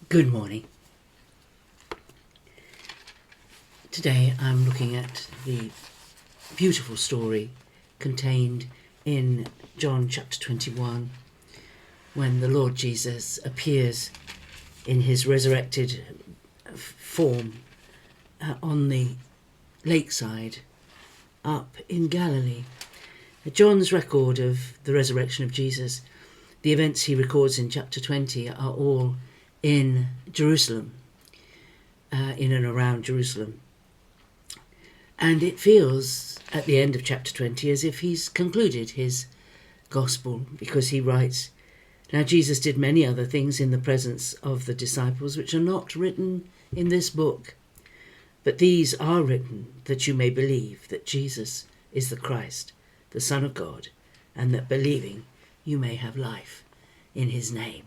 Good morning. Today I'm looking at the beautiful story contained in John chapter 21 when the Lord Jesus appears in his resurrected form on the lakeside up in Galilee. John's record of the resurrection of Jesus, the events he records in chapter 20 are all in Jerusalem, in and around Jerusalem. And it feels at the end of chapter 20 as if he's concluded his gospel, because he writes, "Now Jesus did many other things in the presence of the disciples which are not written in this book. But these are written that you may believe that Jesus is the Christ, the Son of God, and that believing you may have life in his name."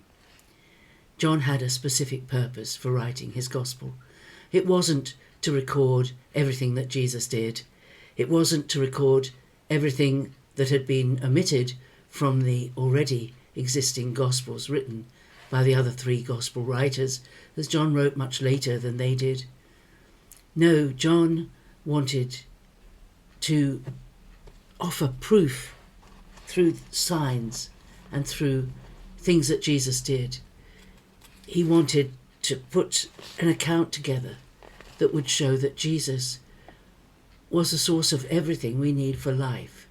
John had a specific purpose for writing his gospel. It wasn't to record everything that Jesus did. It wasn't to record everything that had been omitted from the already existing gospels written by the other three gospel writers, as John wrote much later than they did. No, John wanted to offer proof through signs and through things that Jesus did. He wanted to put an account together that would show that Jesus was the source of everything we need for life.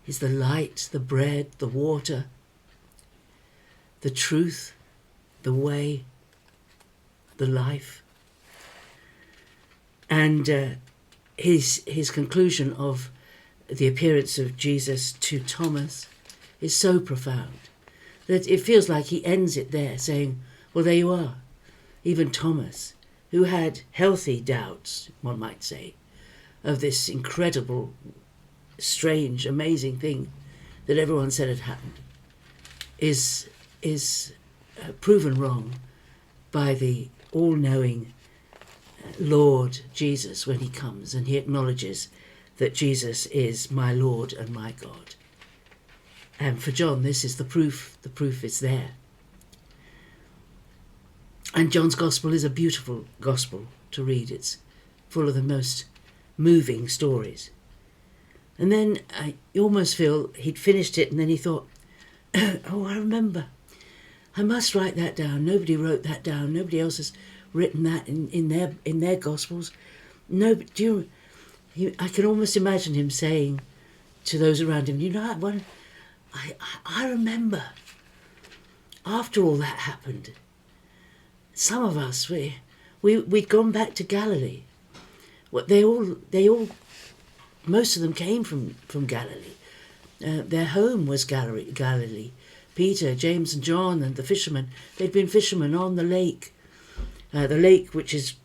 He's the light, the bread, the water, the truth, the way, the life. And his conclusion of the appearance of Jesus to Thomas is so profound that it feels like he ends it there saying, well, there you are. Even Thomas, who had healthy doubts, one might say, of this incredible, strange, amazing thing that everyone said had happened, is proven wrong by the all-knowing Lord Jesus when he comes and he acknowledges that Jesus is my Lord and my God. And for John, this is the proof. The proof is there. And John's gospel is a beautiful gospel to read. It's full of the most moving stories. And then you almost feel he'd finished it and then he thought, oh, I remember. I must write that down. Nobody wrote that down. Nobody else has written that in their gospels. No, but I can almost imagine him saying to those around him, you know what, I remember after all that happened, some of us, we'd gone back to Galilee. They all, most of them came from Galilee. Their home was Galilee. Peter, James and John and the fishermen, they'd been fishermen on the lake. The lake, which is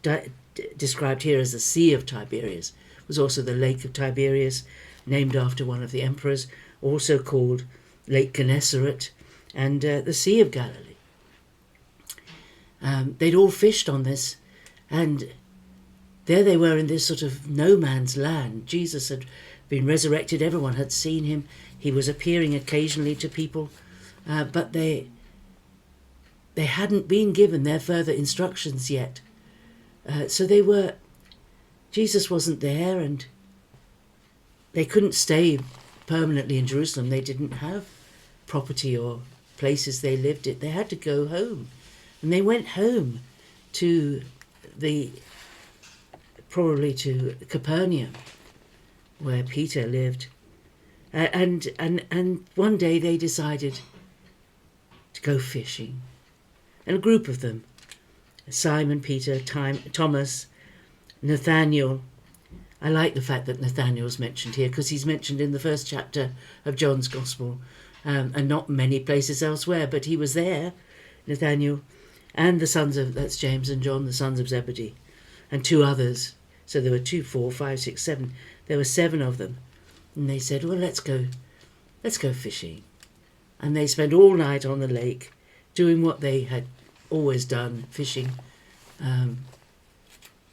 described here as the Sea of Tiberias, was also the Lake of Tiberias, named after one of the emperors, also called Lake Gennesaret, and the Sea of Galilee. They'd all fished on this, and there they were in this sort of no man's land. Jesus had been resurrected, everyone had seen him, he was appearing occasionally to people, but they hadn't been given their further instructions yet. So Jesus wasn't there, and they couldn't stay permanently in Jerusalem. They didn't have property or places they lived in. They had to go home. And they went home to probably to Capernaum, where Peter lived. And one day they decided to go fishing. And a group of them, Simon, Peter, Thomas, Nathaniel. I like the fact that Nathaniel's mentioned here because he's mentioned in the first chapter of John's Gospel, and not many places elsewhere, but he was there, Nathaniel, and the sons of, that's James and John, the sons of Zebedee, and two others. So there were 2, 4, 5, 6, 7. There were 7 of them. And they said, well, let's go fishing. And they spent all night on the lake doing what they had always done, fishing.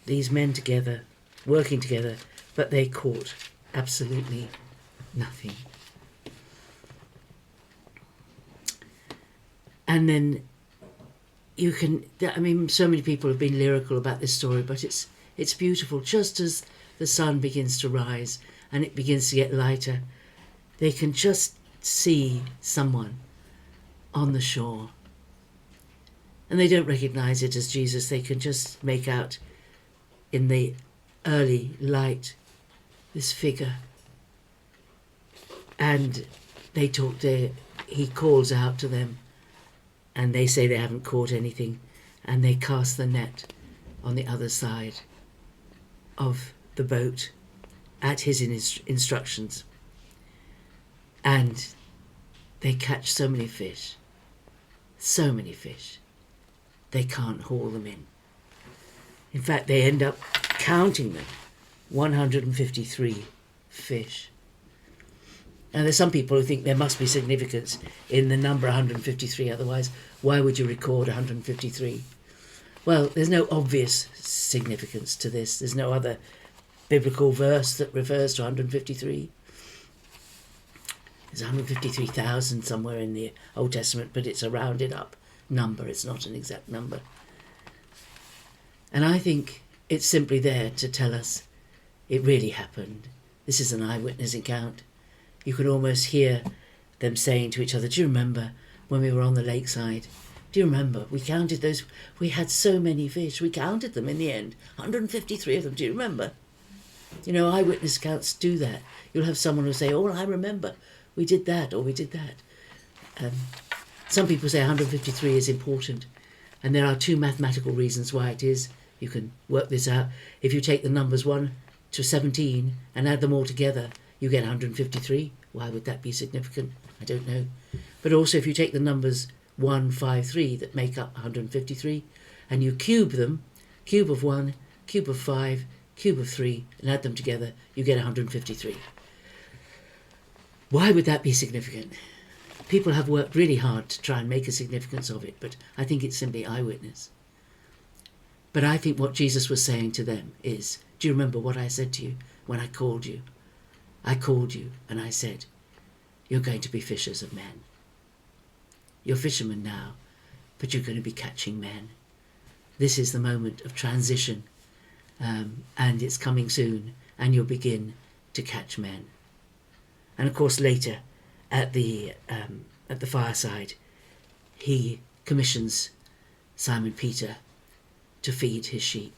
These men together, working together, but they caught absolutely nothing. And then you can, I mean, so many people have been lyrical about this story, but it's beautiful. Just as the sun begins to rise and it begins to get lighter, they can just see someone on the shore. And they don't recognize it as Jesus. They can just make out in the early light this figure. And they talk there, he calls out to them, and they say they haven't caught anything, and they cast the net on the other side of the boat at his instructions. And they catch so many fish, they can't haul them in. In fact, they end up counting them, 153 fish. And there's some people who think there must be significance in the number 153, otherwise why would you record 153? Well, there's no obvious significance to this. There's no other biblical verse that refers to 153. There's 153,000 somewhere in the Old Testament, but it's a rounded up number. It's not an exact number. And I think it's simply there to tell us it really happened. This is an eyewitness account. You could almost hear them saying to each other, do you remember when we were on the lakeside? Do you remember? We counted those. We had so many fish. We counted them in the end. 153 of them. Do you remember? You know, eyewitness accounts do that. You'll have someone who'll say, oh, I remember. We did that or we did that. Some people say 153 is important. And there are two mathematical reasons why it is. You can work this out. If you take the numbers 1 to 17 and add them all together, you get 153. Why would that be significant? I don't know. But also if you take the numbers 1, 5, 3 that make up 153 and you cube them, cube of 1, cube of 5, cube of 3 and add them together, you get 153. Why would that be significant? People have worked really hard to try and make a significance of it, but I think it's simply eyewitness. But I think what Jesus was saying to them is, do you remember what I said to you when I called you? I called you and I said, you're going to be fishers of men. You're fishermen now, but you're going to be catching men. This is the moment of transition, and it's coming soon, and you'll begin to catch men. And of course later at the fireside, he commissions Simon Peter to feed his sheep,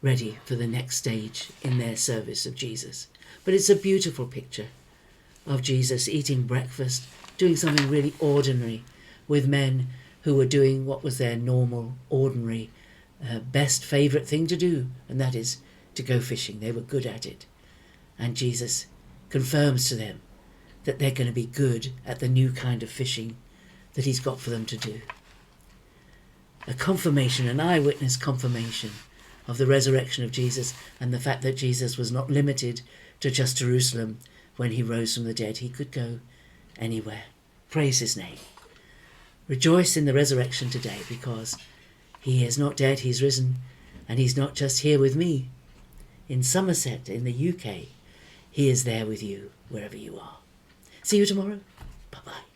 ready for the next stage in their service of Jesus. But it's a beautiful picture of Jesus eating breakfast, doing something really ordinary with men who were doing what was their normal, ordinary, best favourite thing to do, and that is to go fishing. They were good at it. And Jesus confirms to them that they're going to be good at the new kind of fishing that he's got for them to do. A confirmation, an eyewitness confirmation of the resurrection of Jesus and the fact that Jesus was not limited to just Jerusalem when he rose from the dead. He could go anywhere. Praise his name. Rejoice in the resurrection today, because he is not dead, he's risen, and he's not just here with me in Somerset in the UK. He is there with you wherever you are. See you tomorrow. Bye-bye.